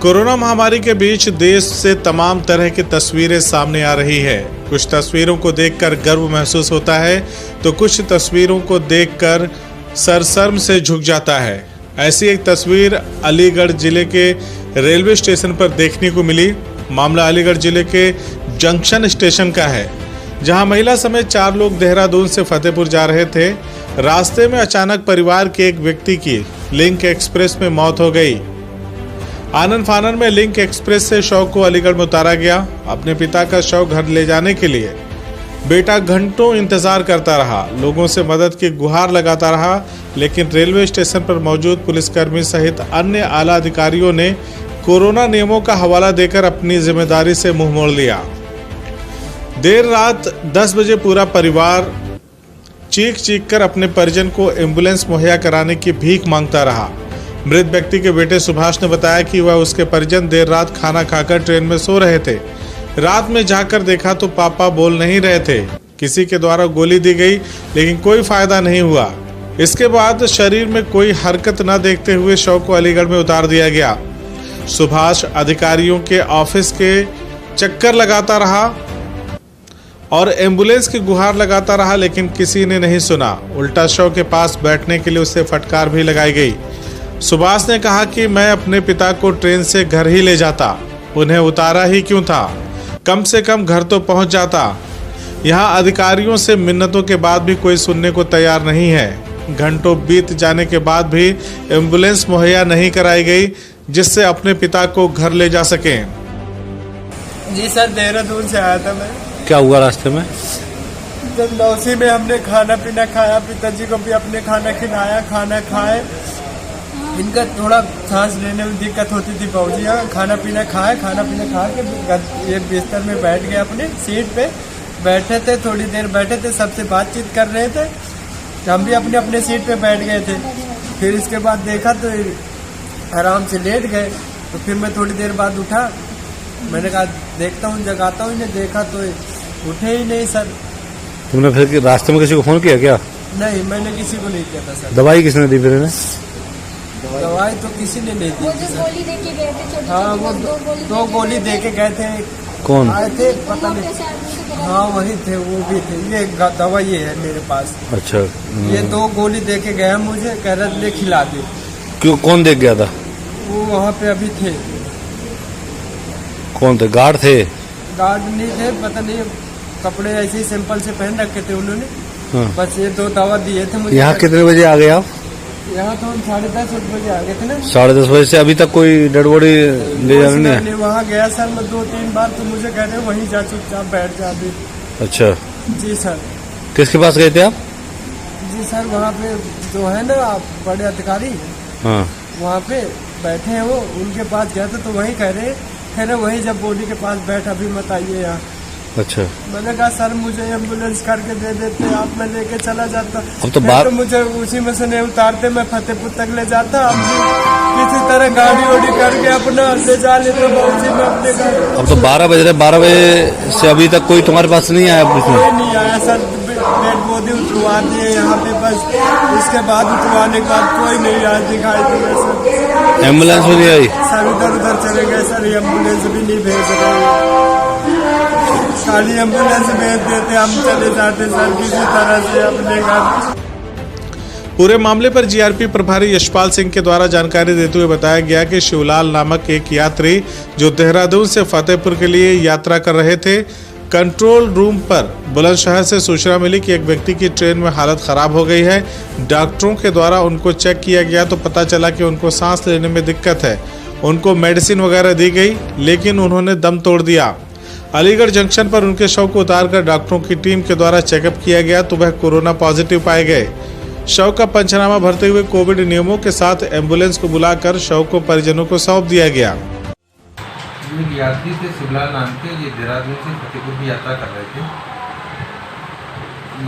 Corona महामारी के बीच देश से तमाम तरह की तस्वीरें सामने आ रही है। कुछ तस्वीरों को देखकर गर्व महसूस होता है तो कुछ तस्वीरों को देखकर सरशर्म से झुक जाता है। ऐसी एक तस्वीर अलीगढ़ जिले के रेलवे स्टेशन पर देखने को मिली। मामला अलीगढ़ जिले के जंक्शन स्टेशन का है, जहां महिला समेत 4 लोग देहरादून से फतेहपुर जा रहे थे। रास्ते में अचानक परिवार के एक व्यक्ति की लिंक एक्सप्रेस में मौत हो गई। आनन फानन में लिंक एक्सप्रेस से शव को अलीगढ़ में उतारा गया। अपने पिता का शव घर ले जाने के लिए बेटा घंटों इंतजार करता रहा, लोगों से मदद की गुहार लगाता रहा, लेकिन रेलवे स्टेशन पर मौजूद पुलिसकर्मी सहित अन्य आला अधिकारियों ने कोरोना नियमों का हवाला देकर अपनी जिम्मेदारी से मुंह मोड़ लिया। देर रात 10 बजे पूरा परिवार चीख चीख कर अपने परिजन को एम्बुलेंस मुहैया कराने की भीख मांगता रहा। मृत व्यक्ति के बेटे सुभाष ने बताया कि वह उसके परिजन देर रात खाना खाकर ट्रेन में सो रहे थे। रात में जाकर देखा तो पापा बोल नहीं रहे थे। किसी के द्वारा गोली दी गई, लेकिन कोई फायदा नहीं हुआ। इसके बाद शरीर में कोई हरकत न देखते हुए शव को अलीगढ़ में उतार दिया गया। सुभाष अधिकारियों के ऑफिस के चक्कर लगाता रहा और एम्बुलेंस की गुहार लगाता रहा, लेकिन किसी ने नहीं सुना। उल्टा शव के पास बैठने के लिए उसे फटकार भी लगाई गई। सुभाष ने कहा कि मैं अपने पिता को ट्रेन से घर ही ले जाता, उन्हें उतारा ही क्यों था, कम से कम घर तो पहुंच जाता। यहाँ अधिकारियों से मिन्नतों के बाद भी कोई सुनने को तैयार नहीं है। घंटों बीत जाने के बाद भी एम्बुलेंस मुहैया नहीं कराई गई, जिससे अपने पिता को घर ले जा सके। जी सर, देहरादून से आया था मैं। क्या हुआ रास्ते में? जब लौसी में हमने खाना पीना खाया, पिताजी को भी अपने खाना खिलाया, खाना खाए। इनका थोड़ा सांस लेने में दिक्कत होती थी बाबूजी। यहाँ खाना पीना खाए, खाना पीना खा के ये बिस्तर में बैठ गए, अपने सीट पे बैठे थे। थोड़ी देर बैठे थे, सबसे बातचीत कर रहे थे। हम भी अपने अपने सीट पे बैठ गए थे। फिर इसके बाद देखा तो आराम से लेट गए। तो फिर मैं थोड़ी देर बाद उठा, मैंने कहा देखता हूँ, जगाता हूँ। इन्हें देखा तो उठे ही नहीं सर। तुमने फिर रास्ते में किसी को फोन किया क्या? नहीं, मैंने किसी को नहीं किया था सर। दवाई किसने दी फिर? दवाई तो किसी ने नहीं दी। वो जो गोली दे के गए थे, हाँ, वो 2 गोली दे के गए थे। कौन आए थे पता नहीं। हाँ, वही थे, वो भी थे। ये दवाई है मेरे पास। अच्छा। ये 2 गोली दे के गया मुझे, कह रहे ले खिला दे। क्यों, कौन देख गया था? वो वहाँ पे अभी थे। कौन थे? गार्ड थे? गार्ड नहीं थे, पता नहीं। कपड़े ऐसे ही सिंपल से पहन रखे थे उन्होंने। हाँ। बस ये 2 दवा दिए थे मुझे। यहाँ कितने बजे आ गए आप? यहाँ तो हम 10:30 बजे आ गए थे ना। 10:30 बजे से अभी तक कोई डेड बॉडी ले जाने नहीं? वहाँ गया सर मैं 2-3 बार, तो मुझे कह रहे वहीं जा, चुपचाप बैठ जा अभी। अच्छा जी सर। किसके पास गए थे आप? जी सर, वहाँ पे जो है ना बड़े अधिकारी, हाँ, वहाँ पे बैठे हैं वो, उनके पास गया था। तो वही कह रहे वही जब बॉडी के पास बैठ, अभी मत आइए यहाँ। अच्छा। मैंने कहा सर मुझे एम्बुलेंस करके दे देते आप, मैं लेके चला जाता। अब तो बात, तो मुझे उसी में से नहीं उतारते, मैं फतेहपुर तक ले जाता। अब किसी तरह गाड़ी वाड़ी करके अपना ले जा लेते बाबूजी में अपने घर। अब तो 12 बज रहे, 12 बजे से अभी तक कोई तुम्हारे पास नहीं आया? कोई नहीं आया सर। डेड बॉडी उतरवा दिए यहाँ पे, बस उसके बाद उतरवाने के बाद कोई नहीं आया, दिखाई दिया सर। एम्बुलेंस भी नहीं आई सर? उधर उधर चले गए सर, एम्बुलेंस भी नहीं भेज रहे। खाली एम्बुलेंस भेज देते, हम चले जाते सर किसी तरह से अपने घर। पूरे मामले पर जीआरपी प्रभारी यशपाल सिंह के द्वारा जानकारी देते हुए बताया गया कि शिवलाल नामक एक यात्री जो देहरादून से फतेहपुर के लिए यात्रा कर रहे थे, कंट्रोल रूम पर बुलंदशहर से सूचना मिली कि एक व्यक्ति की ट्रेन में हालत खराब हो गई है। डॉक्टरों के द्वारा उनको चेक किया गया तो पता चला कि उनको सांस लेने में दिक्कत है। उनको मेडिसिन वगैरह दी गई, लेकिन उन्होंने दम तोड़ दिया। अलीगढ़ जंक्शन पर उनके शव को उतारकर डॉक्टरों की टीम के द्वारा चेकअप किया गया तो वह कोरोना पॉजिटिव पाए गए। शव का पंचनामा भरते हुए कोविड नियमों के साथ एम्बुलेंस को बुलाकर शव को परिजनों को सौंप दिया गया। एक यात्री थे शिवलाल नाम के, ये देहरादून से फतेहपुर की यात्रा कर रहे थे।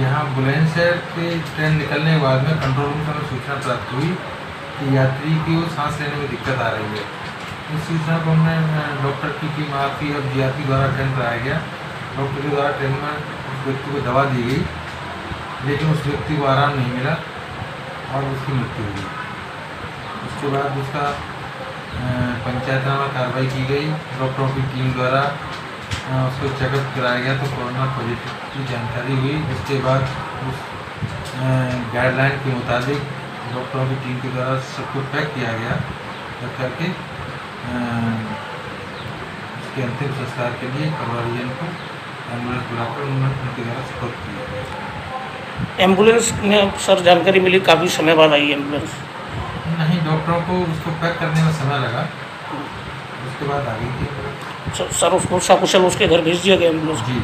यहाँ बुलंदशहर के ट्रेन निकलने के बाद में कंट्रोल रूम से हमें सूचना प्राप्त हुई कि यात्री की वो सांस लेने में दिक्कत आ रही है। इस सूचना को हमने डॉक्टर की टीम आपकी और जीआरपी द्वारा ट्रेन कराया गया। डॉक्टर के द्वारा ट्रेन में उस व्यक्ति को दवा दी गई, लेकिन उस व्यक्ति को आराम नहीं मिला और उसकी मृत्यु हुई। उसके बाद उसका पंचायतनामा कार्रवाई की गई। डॉक्टरों की टीम द्वारा उसको चेकअप कराया गया तो कोरोना पॉजिटिव की जानकारी हुई। उसके बाद उस गाइडलाइन के मुताबिक डॉक्टरों की टीम के द्वारा सबको पैक किया गया, पैक करके उसके अंतिम संस्कार के लिए परिवारजन को एम्बुलेंस बुलाकर उनके द्वारा सपोर्ट किया गया। एम्बुलेंस में सर जानकारी मिली काफ़ी समय बाद आई एम्बुलेंस। नहीं, डॉक्टरों को उसको पैक करने में समय लगा, उसके बाद आ गई थी। सर उसको सकुशल उसके घर भेज दिया गया एम्बुलेंस। जी।